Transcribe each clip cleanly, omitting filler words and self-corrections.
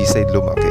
beside lumaki.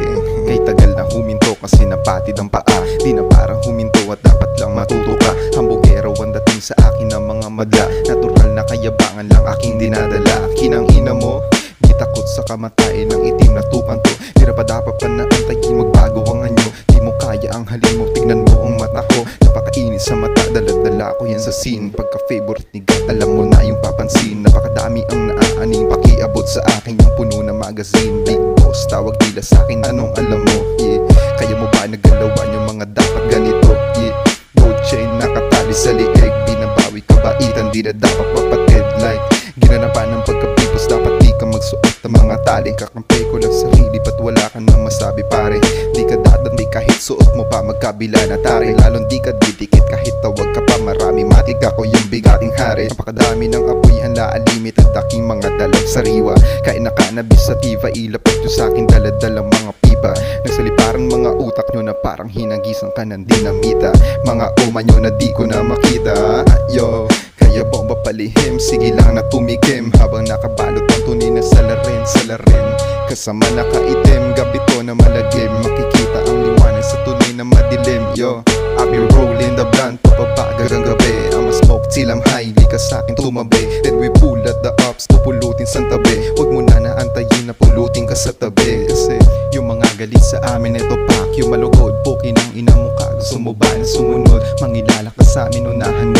Kay tagal na huminto kasi napatid ang paa. Di na parang huminto at dapat lang matuto ka. Hambugero ang dating sa akin ng mga madla. Natural na kayabangan lang aking dinadala. Kinang ina mo, di takot sa kamatayan ng itim na tukanto. Di na pa dapat pa na antayin magbago ang anyo. Di mo kaya ang halin mo, tignan mo ang mata ko. Napakainis sa mata, dala-dala ko yan sa scene. Pagka-favorite ni God, alam mo na yung papansin. Napakadami ang naaaning pakiabot sa akin yung puno na magazine. Big boss, tawag nila sa akin, anong alam mo? Yeah, kaya mo ba nagalawan yung mga dapat ganito? Yeah, gold chain nakatali sa lieg. Binabawi kabaitan, di na dapat papatid. Like, ginanapan ng pagkapipos, dapat di ka magsuot ng mga tali. Kakampi ko lang sarili, ba't wala ka nang masabi pare? Di ka dadandi kahit suot mo pa magkabila na tari. Lalong di ka didikit kahit tawag ka pa marami. Matig ako yung bigating hari. Napakadami ng apoy, handa limited aking mga dalag sariwa. Kain na cannabis sa tiva, ilapot nyo sa'kin daladalang mga pipa. Nagsaliparang mga utak nyo na parang hinagisan ka ng dinamita. Mga oma nyo na di ko na makita. Yo, kaya bomba palihim, sige lang na tumikim. Habang nakabalot ang tunay na salarin, salarin. Kasama nakaitim, gabi to na malagim. Makikita ang liwanag sa tunay na madilim. Yo, I'll be rolling the blunt, papaba gagang gabi. I'ma smoke till I'm high, di ka sa'kin tumabi. Then we pull at the ups, pupulutin sa tabi. Huwag mo na naantayin na pulutin ka sa tabi. Kasi yung mga galit sa amin, eto pak, yung malugod. Pukin ang ina mo ka, gusto mo ba na sumunod? Mangilala ka sa amin, unahan mo